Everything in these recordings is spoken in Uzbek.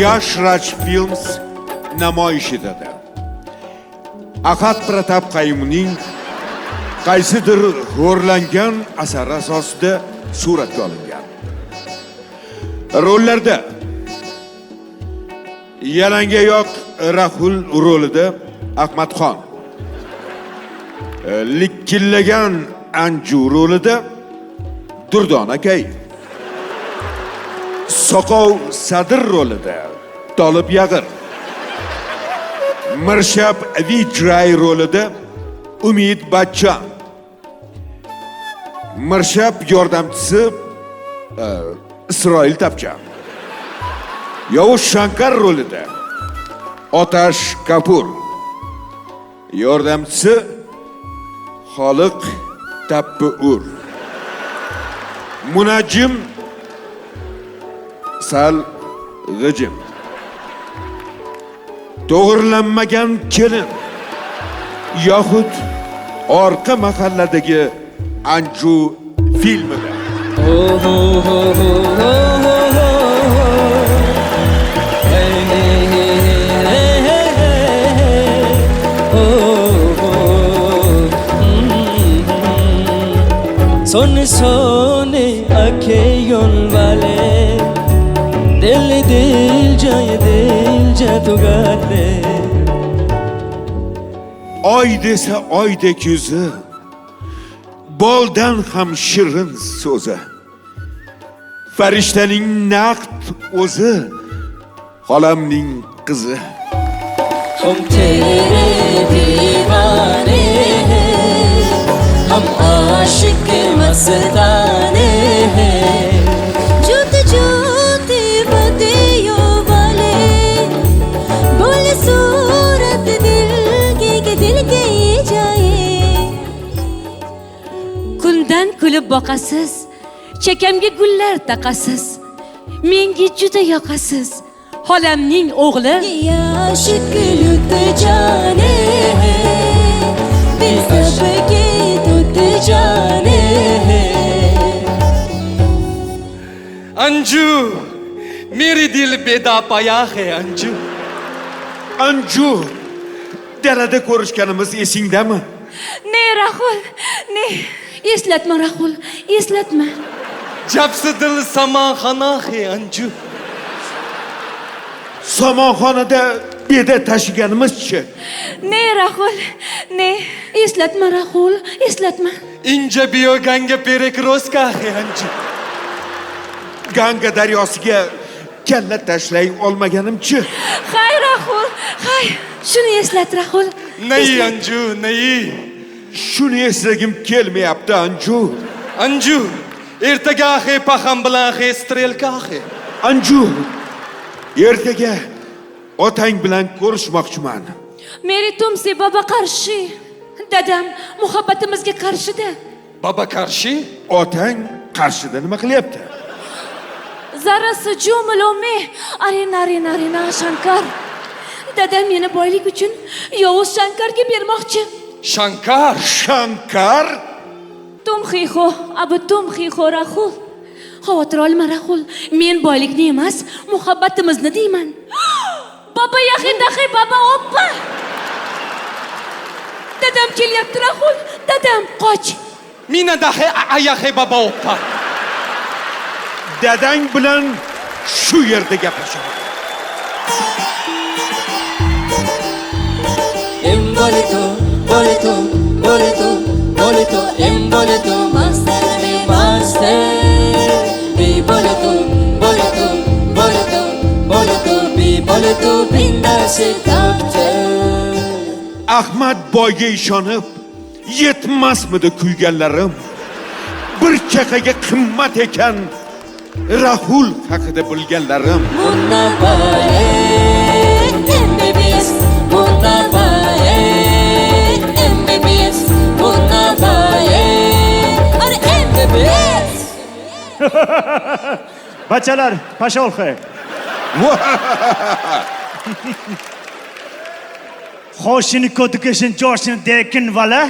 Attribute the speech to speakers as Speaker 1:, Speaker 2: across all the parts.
Speaker 1: Yash Raj Films namoyish etadi. Ahad Pratap Qayumning qaysidir g'o'rlangan asari asosida suratga olingan. Rollarda Yalangoyoq Rahul rolida Ahmadxon, likkillagan Anju rolida Durdon akay, Soqov Sadir rolida Tolib Yag'ir, Mirshab Vijray rolida Umid Bachchan, Mirshab yordamchisi Isroil Tapchan, Yovush Shankar rolida Otash Kapur, yordamchisi Xoliq Tappiur, Munajjim Sal G'ijim, to'g'irlanmagan kelin yoxud orqa mahalladagi Anju filmida.
Speaker 2: सोने सोने अखियों वाले दिल जाए तो गाते
Speaker 1: Oy desa oydek yuzi, boldan ham shirin so'zi, farishtaning naqd o'zi, xolamning qizi.
Speaker 2: हम तेरे दीवाने हैं, हम आशिक मस्ताने हैं,
Speaker 3: ज्योति ज्योति बत्तियों वाले बोले सूरत दिल के जाए. Kundan kulib boqasiz, chekamga gullar taqasiz, menga juda yoqasiz, xolamning o'g'li. Yashik lut jane hai, biz sabke tut jane hai.
Speaker 4: Anju मेरी दिल बेदा पाया है Anju.
Speaker 1: Anju, dalada ko'rishganimiz esingdami?
Speaker 3: Ne Rahul, ne. Eslatma Rahul, eslatma.
Speaker 4: जब से दिल समा खाना है Anju.
Speaker 1: Somonxonada beda tashiganimizchi.
Speaker 3: Ne Rahul, ne. Eslatma Rahul, eslatma.
Speaker 4: इंजा बियो गंगे पेरेक रोज का है Anju.
Speaker 1: Ganga daryosiga kalla tashlay olmaganimchi.
Speaker 3: Hay Rahul, hay. Shuni eslat Rahul.
Speaker 4: नहीं अंजू नहीं.
Speaker 1: Shuni eslagim kelmayapti Anju.
Speaker 4: Anju ertaga है paxam bilan है strelka है.
Speaker 1: Anju, ertaga otang bilan ko'rishmoqchiman.
Speaker 3: Meri tumse baba qarshi. Dadam muhabbatimizga qarshida.
Speaker 4: Baba qarshi?
Speaker 1: Otang qarshida nima qilyapti?
Speaker 3: Zarrasi jumlome arina Shankar. Dadam meni boylik uchun Yovuz Shankarga bermoqchi.
Speaker 4: Shankar.
Speaker 1: Shankar?
Speaker 3: Tum xiho Rahul. Xavotir olma Rahul. Men boylikni emas, muhabbatimizni deyman. Baba yaxi baba oppa. Dadam kelyapti Rahul. Dadam qoch.
Speaker 4: Mina dahi ayahi baba oppa.
Speaker 1: Dadang bilan shu yerda gaplashaman.
Speaker 2: बोले तो मास्टर में मास्टर भी बोले तो बिंदा से doctor.
Speaker 1: Ahmad boyga ishonib yetmasmidi kuyganlarim. Bir chaqaga qimmat ekan Rahul haqida bilganlarim.
Speaker 2: MBBS
Speaker 5: Bachchalar, pasholxe. Xoshini ko'tikishin joshini dekin vala.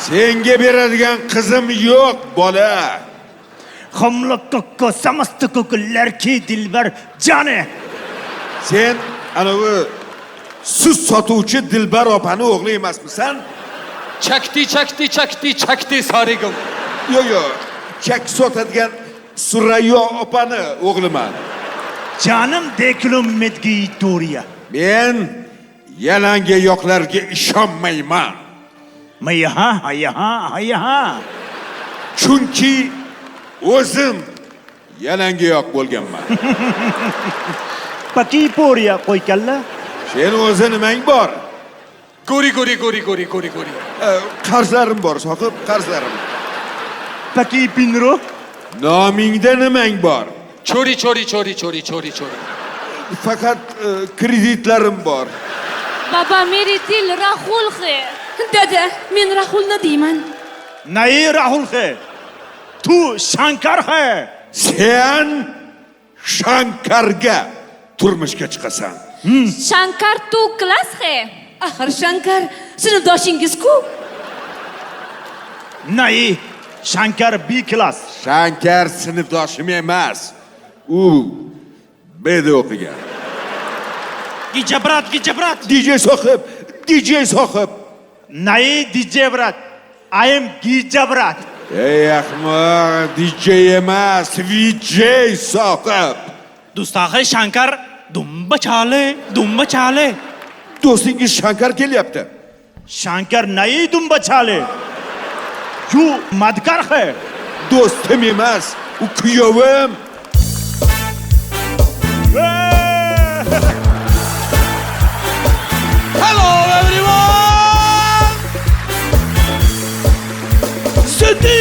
Speaker 1: Senga beradigan qizim yo'q bola.
Speaker 5: हम लोग को समस्त को लड़की दिलबर जाने
Speaker 1: Sen anavi sut sotuvchi Dilbar opani o'g'li emasmisan?
Speaker 4: Çakti sarıgım.
Speaker 1: Yo, chak sotadigan Surayyo opani o'g'liman.
Speaker 5: जानम देख लो मिदगी तोरिया
Speaker 1: Men yalanga yoqlarga ishonmayman.
Speaker 5: मैं यहाँ
Speaker 1: Chunki o'zim yalanga yoq bo'lganman.
Speaker 5: पकी पोरिया कोई कल्ला
Speaker 1: Sen o'zi nimang bor?
Speaker 4: Gori.
Speaker 1: Qarzlarim bor, sohib, qarzlarim.
Speaker 5: पकी पिनरो
Speaker 1: Nomingda nimang bor?
Speaker 4: Çori.
Speaker 1: Faqat kreditlarim bor.
Speaker 3: Baba, meri dil Rahul hai. Dada, men Rahulni deyman.
Speaker 5: नहीं राहुल है तू शंकर है
Speaker 1: Sen Shankarga turmushga chiqasan.
Speaker 3: Shankar tu klass hai. Axir Shankar sinfdoshingiz-ku.
Speaker 5: नहीं Shankar B class
Speaker 1: Shankar sinfdoshim emas. U B'da o'qigan.
Speaker 5: की जबरात
Speaker 1: DJ sohib.
Speaker 5: नहीं दीजिए बरात आई एम की जबरात
Speaker 1: Ey ahmoq, DJ emas, VJ sohib.
Speaker 5: दुस्ताखे शंकर दुम बचा ले
Speaker 1: Do'stingiz Shankar kelyapti.
Speaker 5: शंकर नहीं तुम बचा ले यू मदकर है
Speaker 1: Do'stim emas, u kuyovim.
Speaker 4: Hello everyone. City.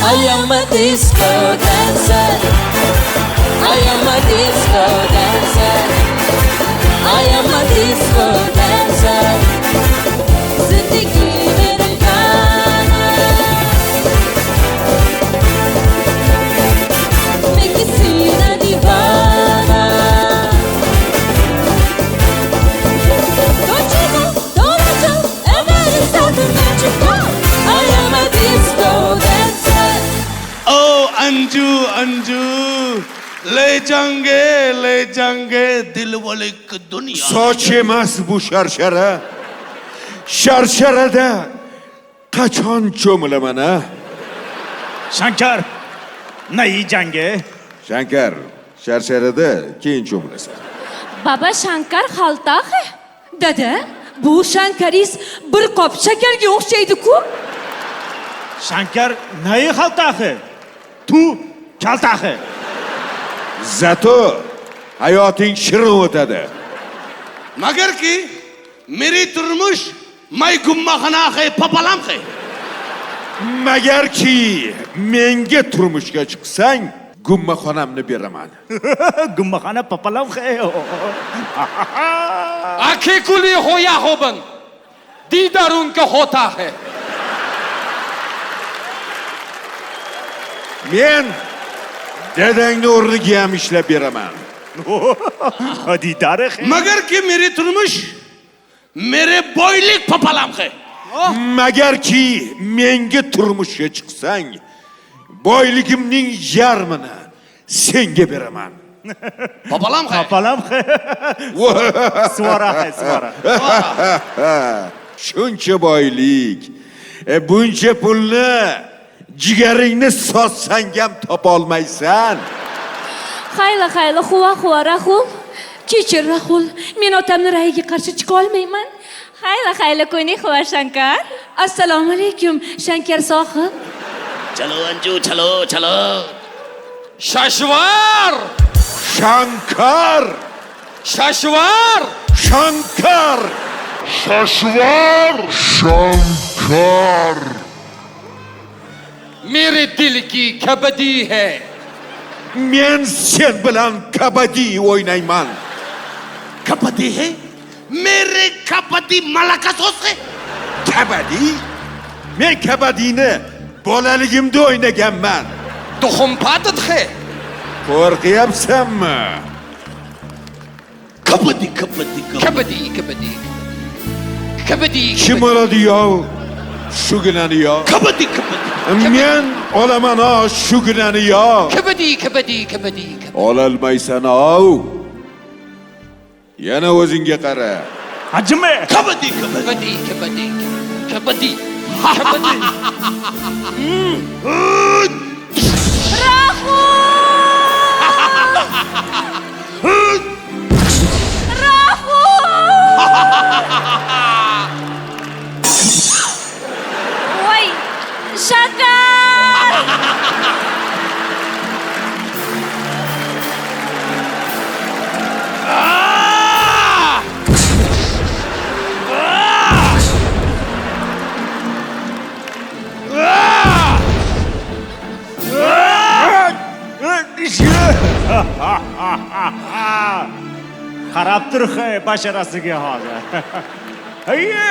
Speaker 2: I am a disco dancer. I am a disco dancer. I am a disco dancer. Zindagi mere gaana. मैं किसी ना दीवाना. Don't you go, don't you go, and that is something that you go. I am a disco dancer.
Speaker 6: ओ अंजू ले जाएंगे दिल वाले की दुनिया
Speaker 1: Soch emas bu sharshara. Sharsharada qachon cho'milaman a?
Speaker 5: Shankar नहीं जाएंगे
Speaker 1: Shankar, sharsharada keyin cho'milasan.
Speaker 3: Baba, Shankar xalta hai. Dada, bu Shankaris bir qop shakarga o'xshaydi-ku.
Speaker 5: Shankar नहीं खलता है तू चलता है
Speaker 1: Zato hayoting shirin o'tadi.
Speaker 6: मगर की मेरी तुरमुश मैं गुम्मा खाना है पपलम है
Speaker 1: Magarki menga turmushga chiqsang, gummaxonamni beraman.
Speaker 5: गुम्मा खाना पपलम है
Speaker 4: आंखें खुली हो या हो बंद, दीदार उनका होता है.
Speaker 1: Men dadangni o'rniga ham ishlab beraman.
Speaker 5: दीदार है
Speaker 6: मगर की मेरी तुरमुश मेरे बॉयलिक पपलम है
Speaker 1: Magarki menga turmushga chiqsang, boyligimning yarmini senga beraman.
Speaker 6: पपलम है
Speaker 5: पपलम है स्वरा है स्वरा
Speaker 1: Shuncha boylik, buncha pulni jigaringni sotsang ham topolmaysan.
Speaker 3: Xayla, huva Rahul. Kechir Rahul, men otamni rayiga qarshi chiqa olmayman.
Speaker 7: Xayla ko'ning huva Shankar.
Speaker 3: Assalomu alaykum, Shankar sohib.
Speaker 6: चलो अंजू चलो
Speaker 4: Shashvar,
Speaker 1: Shankar,
Speaker 4: Shashvar.
Speaker 1: Shankar,
Speaker 4: मेरे दिल की कबड्डी है.
Speaker 1: men sen bilan kabaddi o'ynayman.
Speaker 6: Kabaddi है मेरे kapati malakasos है
Speaker 1: Kabadi? Men kabadini bolaligimda o'ynaganman.
Speaker 4: Tuxum patidxe.
Speaker 1: Qo'rqyapsanmi?
Speaker 6: kapati
Speaker 4: Kabadi. Kabadi.
Speaker 1: Kim oladi yo? Shuginani yo.
Speaker 6: kapati
Speaker 1: Men olaman o shuginani yo.
Speaker 4: Kabadi.
Speaker 1: Ololmaysan o. Yana o'zingga qara.
Speaker 5: Hajime.
Speaker 6: kapati
Speaker 4: Kabadi.
Speaker 7: Voy, Shankar!
Speaker 5: Qarab tur basharasiga hozir. Hayye!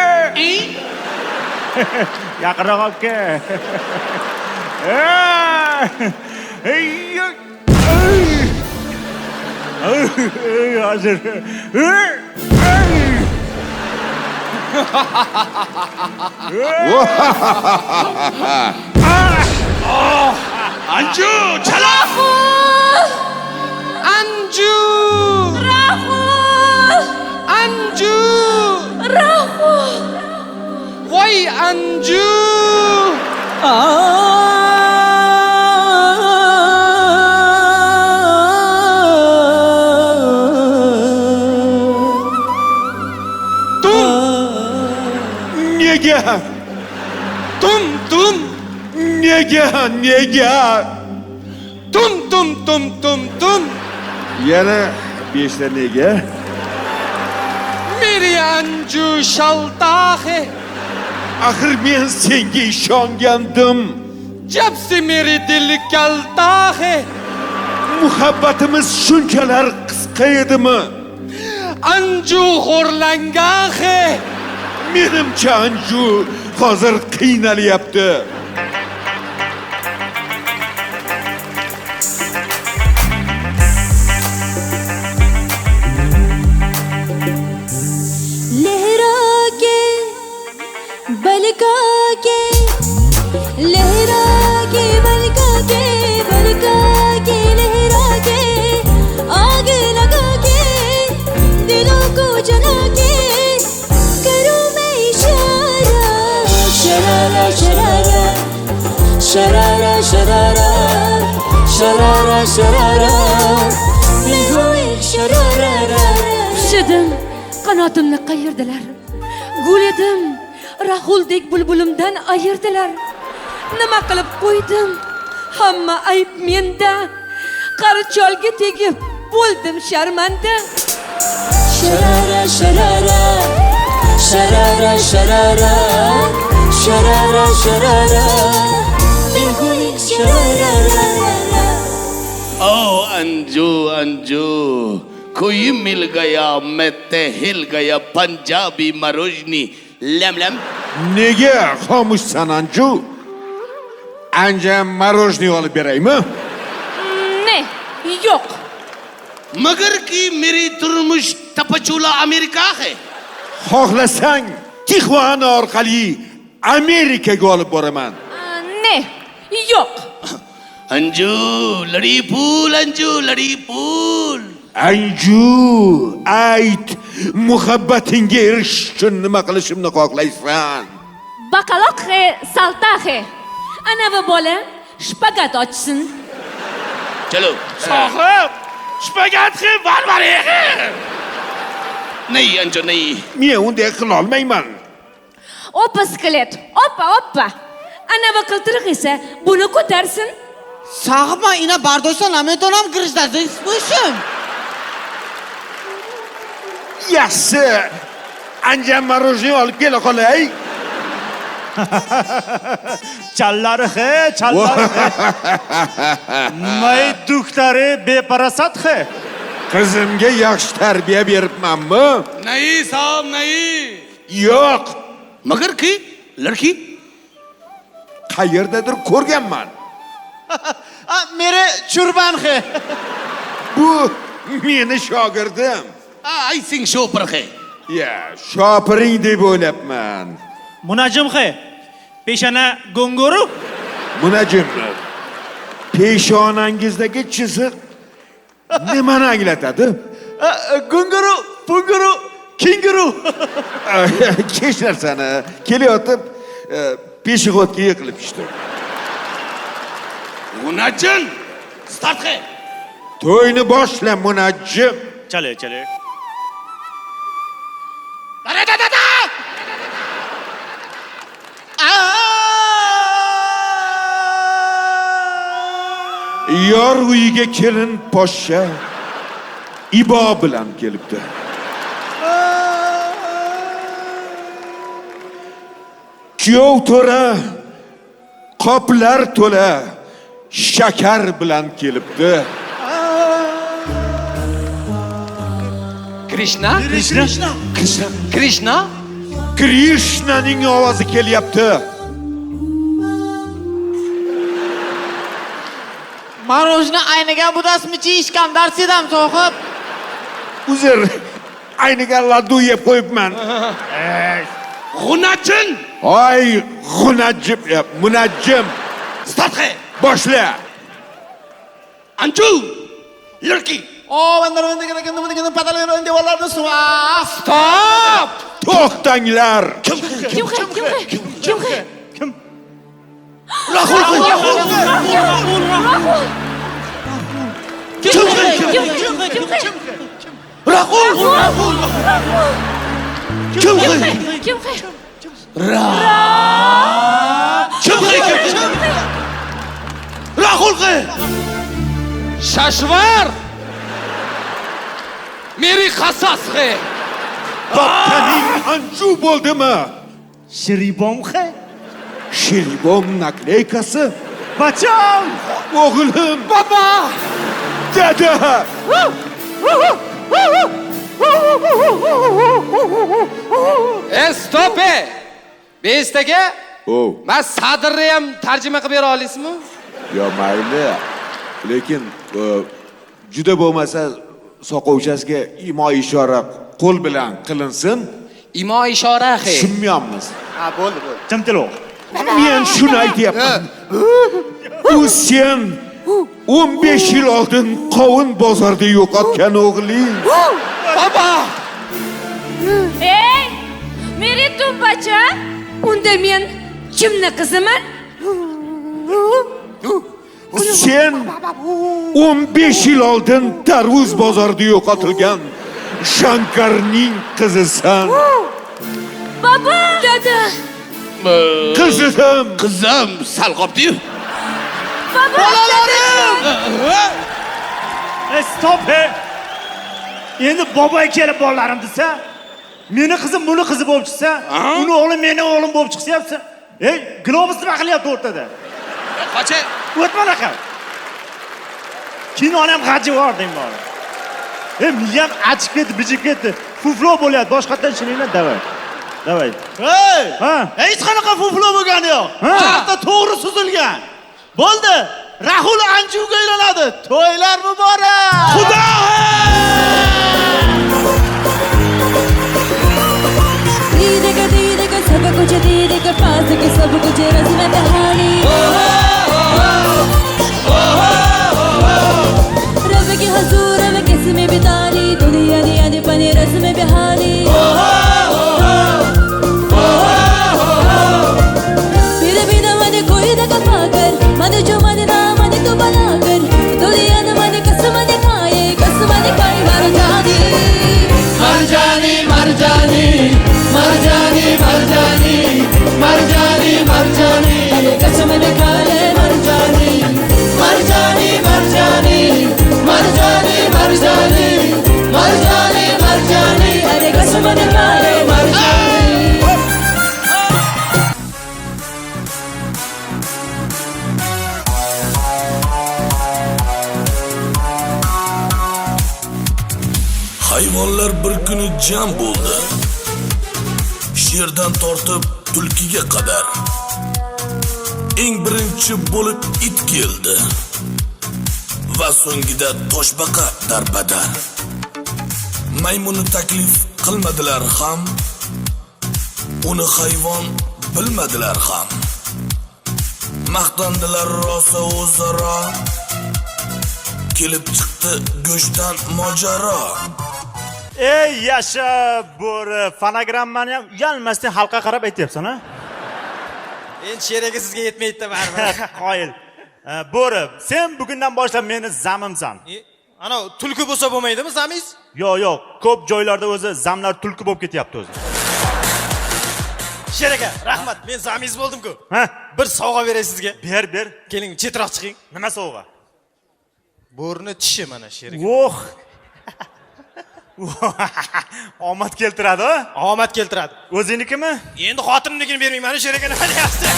Speaker 5: Yaqinroq olib kel. Hayye! Hozir.
Speaker 6: Anju चला
Speaker 4: Anju. Why Anju?
Speaker 1: Nega?
Speaker 4: Tum.
Speaker 1: Nega?
Speaker 4: Tum.
Speaker 1: Yana 5 ta nega?
Speaker 4: Meri Anju shaltahe.
Speaker 1: Axir men senga ishongandim.
Speaker 4: Jab se meri dil kalta hai.
Speaker 1: Muhabbatimiz shunchalar qisqa edimi?
Speaker 4: Anju xo'rlanga hai.
Speaker 1: Menimcha Anju hozir qiynalyapti.
Speaker 2: लहरा के आग लगा के दिलों को जला के करूं मैं इशारा शरारा देखो एक sharara
Speaker 3: Shidim, qanotimni qayirdilar. Gul edim, Rahuldek bulbulimdan ayirdilar. Nima qilib qo'ydim? Hamma ayb menda. Qari cholga tegib bo'ldim sharmanda.
Speaker 2: Sharara देखो एक शरारा
Speaker 6: ओ अंजू कोई मिल गया मैं ते हिल गया पंजाबी मरोजनी lump
Speaker 1: Nega xomushsan Anju? Anja marojni olib beraymi?
Speaker 3: Ne? Yo'q.
Speaker 6: मगर की मेरी तुरमुश तपचूला अमेरिका है
Speaker 1: Xohlasang Tixvana orqali Amerikaga olib boraman.
Speaker 3: Ne? Yo'q.
Speaker 6: Anju लड़ी फूल
Speaker 1: Anju, ayt, muhabbatingga erishish uchun nima qilishimni xohlaysan?
Speaker 3: Baqaloq he, salta he. Anavi bola shpagat ochsin.
Speaker 6: चलो
Speaker 5: Sohib, spagatga barbarie.
Speaker 6: नहीं अंजू नहीं
Speaker 1: Men unday qila olmayman.
Speaker 3: Oppa skelet. Oppa. Anavi qiltiriq esa buni ko'tarsin.
Speaker 8: Sağma ina bardoşan ametonam kırıştazı ispuşum.
Speaker 1: Yaxshi. Anja marojni olib kela qolay.
Speaker 5: Challari he. May duktari beparasat he.
Speaker 1: Qizimga yaxshi tarbiya beribmanmi?
Speaker 6: नहीं साहब नहीं
Speaker 1: Yo'q.
Speaker 6: मगर की लड़की
Speaker 1: Qayerdadir ko'rganman.
Speaker 8: मेरे चुरबान है
Speaker 1: Bu meni shogirdim.
Speaker 6: आई सिंह शो पर है
Speaker 1: Ya, shopiring deb o'ylabman.
Speaker 5: Munajjim xe. Peshana go'nguru.
Speaker 1: Munajjim. Peshonangizdagi chiziq nimani anglatadi?
Speaker 5: Go'nguru, punguru, kenguru.
Speaker 1: Hech narsani kelayotib peshig'otga yiqilib tushdim.
Speaker 6: मुनाजन स्टार्ट है
Speaker 1: To'yni boshla, Munajjim.
Speaker 5: Chale, chale.
Speaker 6: अरे दादा
Speaker 1: Yor uyiga kelin poshsha Ibo bilan kelibdi. Kuyov to'ra qoplar to'la shakar bilan kelibdi.
Speaker 4: Krishna?
Speaker 5: Krishna.
Speaker 4: Krishna?
Speaker 1: Krishnaning ovozi kelyapti.
Speaker 8: Marojna aynaga budasmichi ishkam darsidam sohib.
Speaker 1: Uzr, ayniga laddu yeb qo'yibman.
Speaker 6: मुनाजन
Speaker 1: Ay, Munajjim, Munajjim.
Speaker 6: Start है
Speaker 1: Boshla.
Speaker 6: अंजू लड़की
Speaker 8: O banda padalar önde valarni suva.
Speaker 4: Stop!
Speaker 1: To'xtanglar.
Speaker 3: Kim qay?
Speaker 6: Rahul
Speaker 3: Kim qay?
Speaker 6: Rahul
Speaker 3: Kim qay?
Speaker 6: Rahul के
Speaker 4: Shashvar! मेरी खसास है
Speaker 1: Toptaning Anju bo'ldimi?
Speaker 5: Shiribom xe.
Speaker 1: Sheribom nakleykasi.
Speaker 5: Bacham.
Speaker 1: O'g'lim,
Speaker 4: Baba!
Speaker 1: dada.
Speaker 4: Stop! Bestaga
Speaker 1: Oh,
Speaker 4: men Sadirni ham tarjima qilib bera olasizmi?
Speaker 1: yo mayli. Lekin juda bo'lmasa soqovchasiga imo ishora qo'l bilan qilinsin.
Speaker 4: Imo ishora xe.
Speaker 1: Tushunmayapmiz.
Speaker 8: Ha bo'ldi.
Speaker 5: Jimtilo.
Speaker 1: Men shuni aytyapman. U sen 15 yil oldin qovun bozorda yo'qotgan o'g'ling.
Speaker 4: Baba!
Speaker 3: Ey! Meri tumbacha. Unda men kimni qiziman?
Speaker 1: Sen 15 yil oldin Tarvuz bozorida yo'qotilgan Shankarning qizisan.
Speaker 3: Baba! Dada!
Speaker 1: Qizidim.
Speaker 6: कज़म साल कपती
Speaker 3: Baba!
Speaker 5: Stop he. Endi boboy kelib bolalarim desa, meni qizim buni qizi bo'lib chiqsa, uni o'g'li meni o'g'lim bo'lib chiqsa, ey, globus nima qilyapti o'rtada?
Speaker 6: अच्छे
Speaker 5: O'tma raqam. Kinoni ham g'aji bor deyman. Miyam achib ketdi, bijib ketdi. Fuflo bo'lyapti, boshqatdan ishlayman, davay. Davay.
Speaker 8: Hey!
Speaker 5: Ha?
Speaker 8: Hech qanaqa fuflo bo'lgani yo'q. Tarixda to'g'ri suzilgan. Bo'ldi. Rahul Anjuga aylanadi. To'ylar muborak. Xudo!
Speaker 2: दीदेगा सब कुछ दीदेगा पास के सब कुछ रस में बहानी रब की हजूर में किस में बितानी दुनिया दिया दे पने रस में बहानी फिर भी न मन कोई दगा पाकर मन जो मन ना मन तो बनाकर दुनिया न मन कसम दिखाए मारो जानी
Speaker 9: kuni jam bo'ldi. Sherdan tortib tulkiga qadar. Eng birinchi bo'lib it keldi. Va so'ngida toshbaqa darbadar. Maymuni taklif qilmadilar ham. Uni hayvon bilmadilar ham. Maqtandilar rosa o'zaro. Kelib chiqdi go'shtdan mojaro.
Speaker 5: Ey yasha bo'ri, fonogrammani ham uyalmasdan xalqqa qarab aytyapsan, ha?
Speaker 8: Endi sheragi sizga yetmaydi baribir.
Speaker 5: Qoyil. Bo'ri, sen bugundan boshlab meni zamimsan.
Speaker 8: Ana tulki bo'lsa bo'lmaydimi, zamingiz?
Speaker 5: Yo'q, ko'p joylarda o'zi zamlar tulki bo'lib ketyapti o'zi.
Speaker 8: Sheraka, rahmat. Men zamingiz bo'ldim-ku.
Speaker 5: Ha?
Speaker 8: Bir sovg'a beray sizga.
Speaker 5: Ber.
Speaker 8: Keling, chetroq chiqing.
Speaker 5: Nima sovg'a?
Speaker 8: Bo'rining tishi mana sheraka.
Speaker 5: Voh. Omad keltiradi, ha?
Speaker 8: Omad keltiradi.
Speaker 5: O'zingnikimi?
Speaker 8: Endi xotinimnikini bermayman, sheraka nima deyapsiz?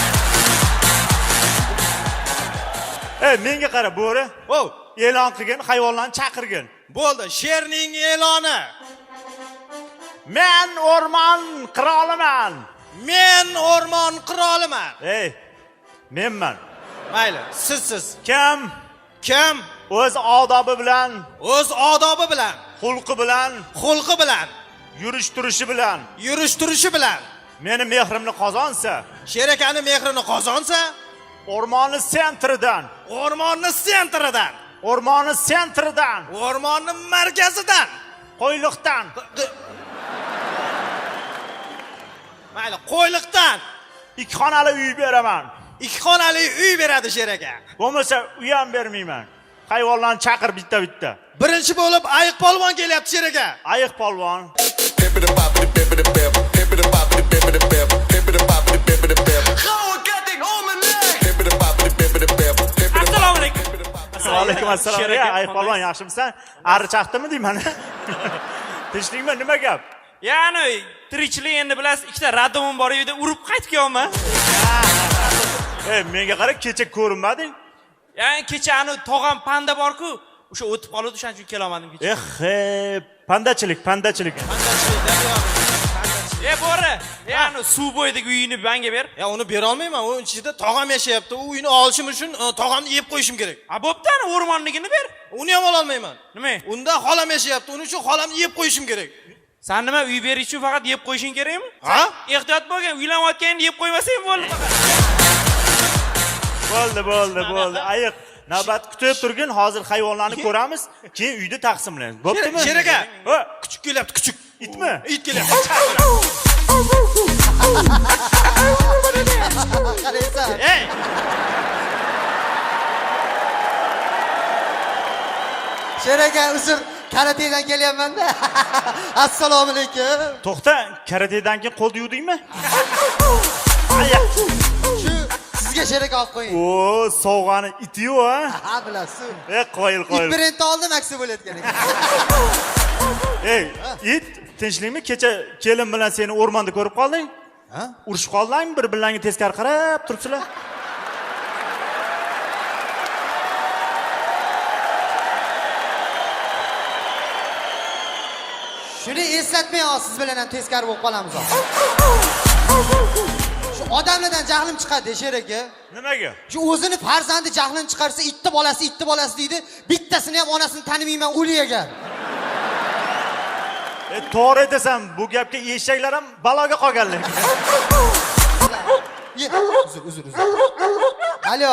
Speaker 5: Menga qara, bo'ri.
Speaker 8: Voy,
Speaker 5: E'lon qilgin, hayvonlarni chaqirgin.
Speaker 8: bo'ldi, sherning e'loni.
Speaker 5: Men o'rmon qiroliman.
Speaker 8: Men o'rmon qiroliman.
Speaker 5: Menman.
Speaker 8: Mayli, sizsiz.
Speaker 5: Kim?
Speaker 8: Kim?
Speaker 5: O'z odobi bilan,
Speaker 8: O'z odobi bilan,
Speaker 5: xulqi bilan,
Speaker 8: xulqi bilan,
Speaker 5: yurish-turishi bilan
Speaker 8: yurish-turishi bilan
Speaker 5: meni mehrimni qozonsa,
Speaker 8: sherakani mehrini qozonsa,
Speaker 5: o'rmonni sentridan,
Speaker 8: o'rmonni markazidan,
Speaker 5: qo'yliqdan,
Speaker 8: mayli, qo'yliqdan
Speaker 5: ikki xonali uy beraman.
Speaker 8: 2 xonali uy beradi sheraka.
Speaker 5: Bo'lmasa uy ham bermayman. Hayvonlarni chaqir bitta-bitta.
Speaker 8: Birinchi bo'lib ayiq polvon kelyapti sheraka.
Speaker 5: Ayiq polvon.
Speaker 8: Assalomu alaykum.
Speaker 5: Alaykum assalom. Ayiq polvon, yaxshimisan? Ari chaqdimi deyman. Tinchlikmi, nima gap?
Speaker 10: Ya'ni tirikchilik endi bilasiz, ikkita radomim bor edi, urib qaytganman.
Speaker 5: Menga qara, kecha ko'rinmading.
Speaker 10: Ya'ni kecha anu tog'am panda bor-ku, o'sha o'tib qoldi, o'shaning uchun kela olmadim kecha.
Speaker 5: Pandachilik.
Speaker 10: Bo'ri, ya'ni suv bo'yidagi uyini menga ber.
Speaker 8: Uni bera olmayman. U ichida tog'am yashayapti. U uyni olishim uchun tog'amni yeb qo'yishim kerak.
Speaker 10: Bo'pti, o'rmonligini ber.
Speaker 8: Uni ham ola olmayman.
Speaker 10: Nima?
Speaker 8: Unda xolam yashayapti. Uning uchun xolamni yeb qo'yishim kerak.
Speaker 10: Sen nima uy berish uchun faqat yeb qo'yishing kerakmi?
Speaker 8: Ha?
Speaker 10: Ehtiyot bo'lgan, uylanayotganingda yeb qo'ymasang bo'ldi faqat.
Speaker 5: Bo'ldi. Ayiq, navbat kutib turgin, hozir hayvonlarni ko'ramiz, keyin uyda taqsimlaymiz. Bo'ptimi?
Speaker 8: Sheraka, kuchuk kelyapti, kuchuk.
Speaker 5: Itmi?
Speaker 8: It kelyapti. Ey!
Speaker 11: Sheraka, uzr, karatedan kelyapman-da. Assalomu alaykum.
Speaker 5: To'xta, karatedan keyin qo'lni yuvdingmi?
Speaker 11: Shu sizga sheraka olib qo'ying.
Speaker 5: Sovg'ani iti-yu, ha?
Speaker 11: Ha, bilasiz.
Speaker 5: Qo'yil.
Speaker 11: It birinchi oldim, aksi bo'layotgan ekan.
Speaker 5: It, tinchlikmi? Kecha kelin bilan seni o'rmonda ko'rib qolding?
Speaker 11: Ha?
Speaker 5: Urushib qoldingmi? Bir-birlariga teskari qarab turibsizlar.
Speaker 11: Shuni eslatmay siz bilan ham teskari bo'lib qolamiz. Shu odamlardan jahlim chiqadi, sheraka.
Speaker 5: Nimaga?
Speaker 11: Shu o'zini farzandi jahlini chiqarsa, itti bolasi deydi. Bittasini ham onasini tanimayman, o'liyagar.
Speaker 5: To'g'ri aytasan, bu gapga eshaklar ham baloga qolganlar.
Speaker 11: Uzr. Alo.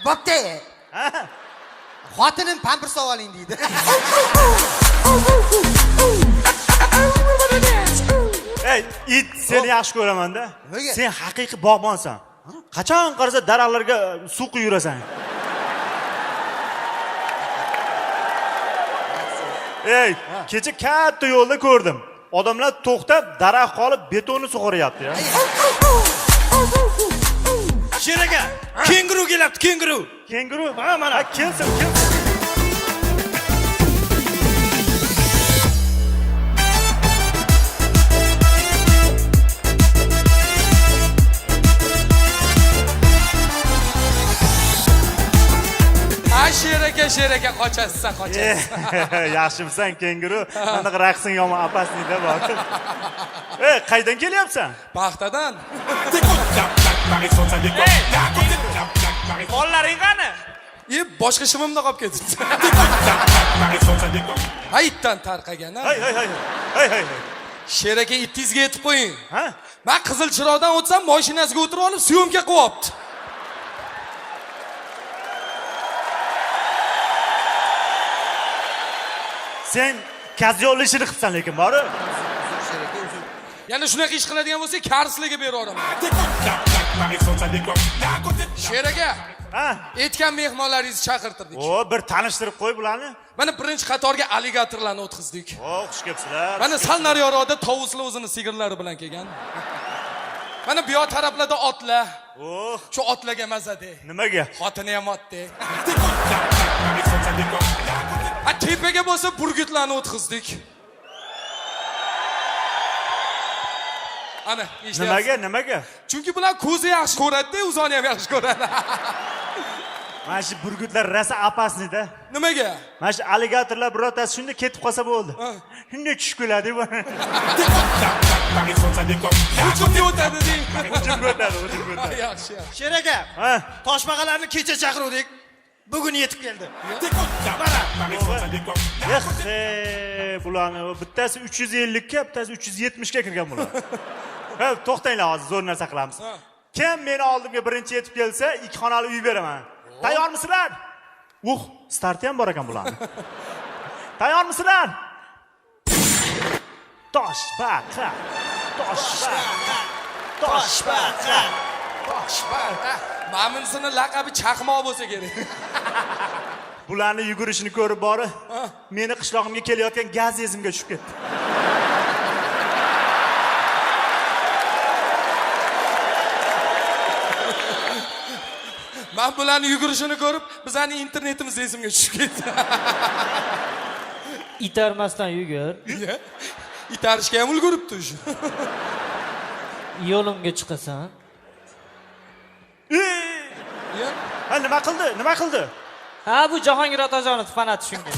Speaker 11: Bo'pti. Xotinim pampers oling deydi.
Speaker 5: It, seni yaxshi ko'raman-da.
Speaker 11: Nimaga?
Speaker 5: Sen haqiqiy bog'bonsan. Qachon qarasa daraxtlarga suv quyib yurasan. Kecha katta yo'lda ko'rdim. Odamlar to'xtab, daraxt qolib, betonni sug'oryapti ya.
Speaker 8: Sheraka, kenguru kelyapti, kenguru.
Speaker 5: Kenguru?
Speaker 8: Ha, mana.
Speaker 5: Kelsin.
Speaker 4: Sher aka qochasiz, qochasiz.
Speaker 5: Yaxshimisan, kenguru? Anaqa raqsing yomon opasniyda bor. Qaydan kelyapsan?
Speaker 4: Paxtadan.
Speaker 10: Qo'llaring qani?
Speaker 4: Boshqa ishimda qolib ketibdi. Haytdan tarqagan.
Speaker 5: Hay.
Speaker 4: Sher aka itingizga yetib qo'ying.
Speaker 5: Ha?
Speaker 4: Men Qizil chiroqdan o'tsam, mashinasiga o'tirib olib, syomka qilyapti.
Speaker 5: Sen kazyol ishini qilsan lekin, bori?
Speaker 4: Yana shunaqa ish qiladigan bo'lsa, karsliga beraveraman. Sher aka,
Speaker 5: Ha?
Speaker 4: aytgan mehmonlaringizni chaqirtirdik.
Speaker 5: Bir tanishtirib qo'y bularni.
Speaker 4: Mana birinchi qatorga alligatorlarni o'tkazdik.
Speaker 5: Xush kelibsizlar.
Speaker 4: Mana sal nariyoqda tovuslar o'zini sigirlari bilan kelgan. Mana bu yoq taraflarda otlar. Shu otlarga mazade.
Speaker 5: Nimaga?
Speaker 4: Xotini ham otdi. Tepaga bo'lsa burgutlarni o'tkazdik. Ana, eshitayapsiz?
Speaker 5: Nimaga?
Speaker 4: Chunki bular ko'zi yaxshi ko'radi-da, o'zini ham yaxshi ko'radi.
Speaker 5: Mana shu burgutlar rosa opasnida.
Speaker 4: Nimaga?
Speaker 5: Mana shu alligatorlar birortasi shunda ketib qolsa bo'ldi. Shunda tushib keladi bu.
Speaker 4: Hujumga o'tadi deng.
Speaker 5: Hujumga o'tadi.
Speaker 4: Yaxshi.
Speaker 8: Sher aka, toshbaqalarni kecha chaqiruvdik. Bugun yetib keldi.
Speaker 5: Bularni bittasi 350 ga, bittasi 370 ga kirgan bular. Ha, to'xtanglar hozir, zo'r narsa qilamiz. Kim meni oldimga birinchi yetib kelsa, 2 xonali uy beraman. Tayyormisizlar? Starti ham bor ekan bularning. Tayyormisizlar? Toshbaqa.
Speaker 4: Ma'munsini laqabi chaqmoq bo'lsa kerak.
Speaker 5: Bularni yugurishini ko'rib bori, meni qishlog'imga kelayotgan gaz esimga tushib ketdi.
Speaker 4: Men bularni yugurishini ko'rib, bizning internetimiz esimga tushib ketdi.
Speaker 12: Itarmasdan yugur.
Speaker 4: Itarishga ham ulguribdi shu.
Speaker 12: Yo'limga chiqasan.
Speaker 5: Ha, nima qildi?
Speaker 12: Ha, bu Jahongir Otajonov fanati shunga.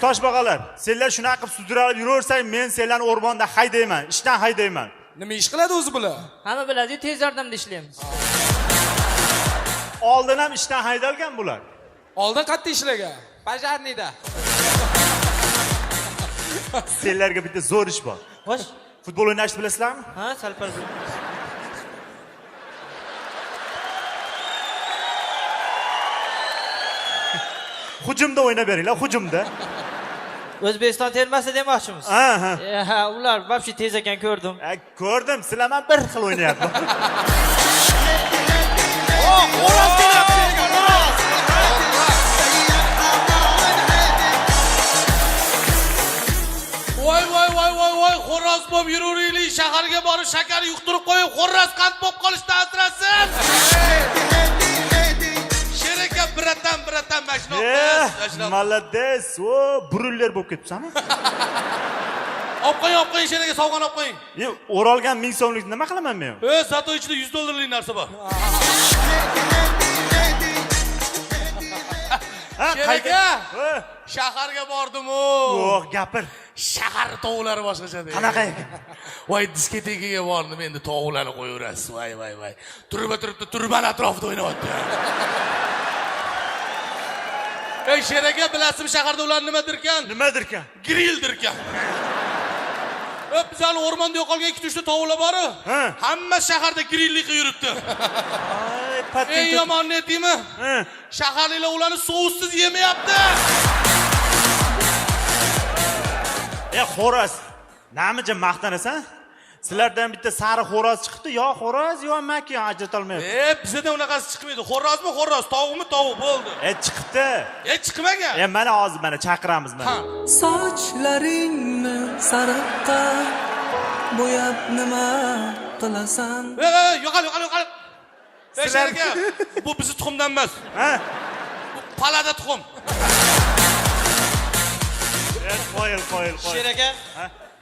Speaker 5: Toshbaqalar, senlar shunaqa qilib sudralib yuraversang, men senlarni o'rmonda haydayman, ishdan haydayman.
Speaker 4: Nima ish qiladi o'zi bular?
Speaker 12: Hamma biladi, tez yordamda ishlaymiz.
Speaker 5: Oldin ham ishdan haydalgan bular.
Speaker 4: Oldin qayerda ishlagan? Bajarnida.
Speaker 5: Senlarga bitta zo'r ish bor.
Speaker 12: Xo'sh,
Speaker 5: futbol o'ynashni bilasizlarmi?
Speaker 12: Ha, salpar.
Speaker 5: Hujumda o'ynab beringlar, hujumda.
Speaker 12: O'zbekiston termasi demoqchimiz. Ha, ular vobshe tez ekan ko'rdim.
Speaker 5: Ko'rdim, sizlar ham bir xil o'ynayapsiz.
Speaker 8: Xo'roz kelyapti, xo'roz.
Speaker 6: Voy, xo'roz bo'lib yuraveraylik, shaharga borib shakar yuqtirib qo'yib, xo'roz qand bo'lib qolishdan asrasin. Sher aka biratan mashina olib.
Speaker 5: Молодец, buruller bo'lib ketibsanmi?
Speaker 6: Olib qo'ying, Sher aka sovg'an olib qo'ying.
Speaker 5: O'ralgan 1000 so'mlik nima qilaman men?
Speaker 6: Zato ichida $100 narsa bor. Sher aka, shaharga bordim-u.
Speaker 5: Yo'q, gapir.
Speaker 6: Shahar tovuqlari boshqacha deydi.
Speaker 5: Qanaqa ekan?
Speaker 6: Voy, diskotekaga bordim, endi tovuqlarni qo'yaverasiz. Voy. Turba turibdi, turban atrofida o'ynayapti. Sher aka, bilasizmi shaharda ular nimadirkan?
Speaker 5: Nimadirkan?
Speaker 6: Grilldirkan. Bizani o'rmonda yo'qolgan 2-3 ta tovuqlar bor-ku. Hamma shaharda grilllik qilib yuribdi. Ey yomonni aytaymi? Shaharliklar ularni soussiz yemayapti.
Speaker 5: Xo'roz, namicha maqtanasan? Sizlardan bitta sari xo'roz chiqdi, yo xo'roz, yo maki ajrata olmayapti.
Speaker 6: Bizda unaqasi chiqmaydi. Xo'rozmi xo'roz, tovuqmi tovuq bo'ldi.
Speaker 5: Chiqdi.
Speaker 6: Chiqmagan.
Speaker 5: Mana hozir chaqiramiz mana.
Speaker 2: Sochlaringni sariqqa bo'yab nima qilasan?
Speaker 6: Yo'qol. Sher aka, bu bizni tuxumdan emas. Bu palada tuxum.
Speaker 5: Qo'yil.
Speaker 8: Sher aka,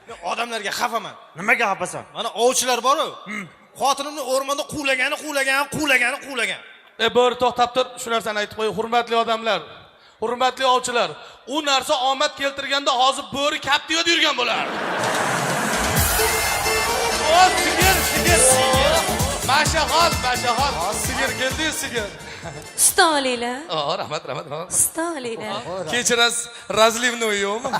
Speaker 8: men odamlarga xafaman.
Speaker 5: Nimaga xafasan?
Speaker 8: Mana ovchilar bor-ku.
Speaker 6: xotinimni o'rmonda quvlagan. Bo'ri to'xtab tur, shu narsani aytib qo'y, hurmatli odamlar. Hurmatli ovchilar, u narsa omad keltirganda hozir bo'ri kaptiyada yurgan bo'lar. O, sigir. Mashahot. Sigir keldi, sigir.
Speaker 3: Stolinglar.
Speaker 6: Rahmat.
Speaker 3: Stolinglar.
Speaker 6: Kechirasiz, razlivnoy yo'qmi?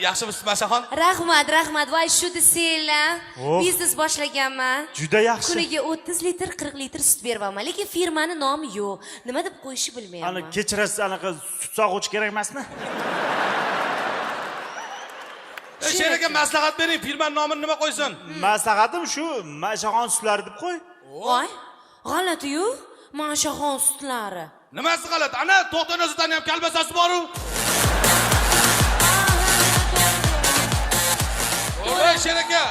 Speaker 6: Yaxshimisiz, Mashaxon?
Speaker 3: Rahmat. Voy shu desanglar. Biznes boshlaganman.
Speaker 5: Juda yaxshi.
Speaker 3: Kuniga 30 litr, 40 litr sut beryapman. Lekin firmani nomi yo'q. Nima deb qo'yishni bilmayapman.
Speaker 5: Ana kechirasiz, anaqa sut sog'uvchi kerak emasmi?
Speaker 6: Sheraka maslahat bering, firmaning nomini nima qo'ysin?
Speaker 5: Maslahatim shu, Mashaxon sutlari deb qo'y.
Speaker 3: Voy, g'alati-yu. Mashaxon sutlari.
Speaker 6: Nimasi g'alati? Ana to'xtanozdan ham kalbasasi bor-ku. Voy Sheraka,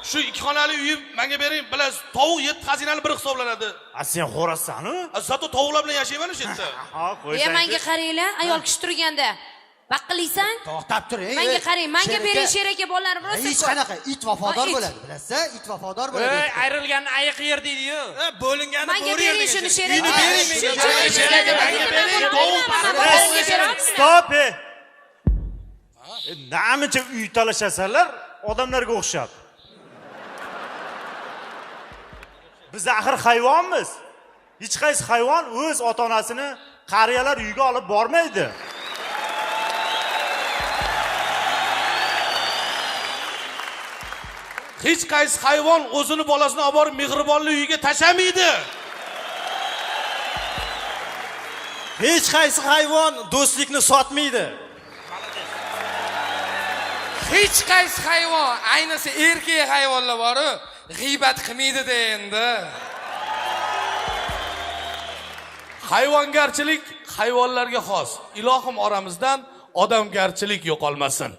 Speaker 6: shu ikki xonali uyni menga bering, bilasiz, tovuq 7 xazinali bir hisoblanadi.
Speaker 5: Sen xo'rasan-ku?
Speaker 6: Zato tovuqlar bilan yashayman o'sha yerda.
Speaker 5: Ha, qo'ysang.
Speaker 3: Menga qaranglar, ayol kishi turganda. Baqqilaysan?
Speaker 11: To'xtab tur.
Speaker 3: Menga qarang, menga bering Sheraka bolalarim rosa.
Speaker 11: Hech qanaqa it vafodor bo'ladi, bilasiz? It vafodor bo'ladi.
Speaker 10: Ayrilgan ayiq yer deydi-yu.
Speaker 6: Bo'lingan
Speaker 3: Menga bering shuni Sheraka.
Speaker 6: Sheraka menga bering, tovuq.
Speaker 5: Stop. Namicha uy talashasanlar, odamlarga o'xshab. Biz axir hayvonmiz. Hech qaysi hayvon o'z ota-onasini qariyalar uyiga olib bormaydi.
Speaker 6: Hech qaysi hayvon o'zini bolasini olib borib mehribonlik uyiga tashamaydi.
Speaker 10: Hech qaysi hayvon do'stlikni sotmaydi.
Speaker 4: Hech qaysi hayvon, ayniqsa erkak hayvonlar bor-ku, g'iybat qilmaydi-da endi.
Speaker 6: Hayvongarchilik hayvonlarga xos. Ilohim oramizdan odamgarchilik yo'qolmasin.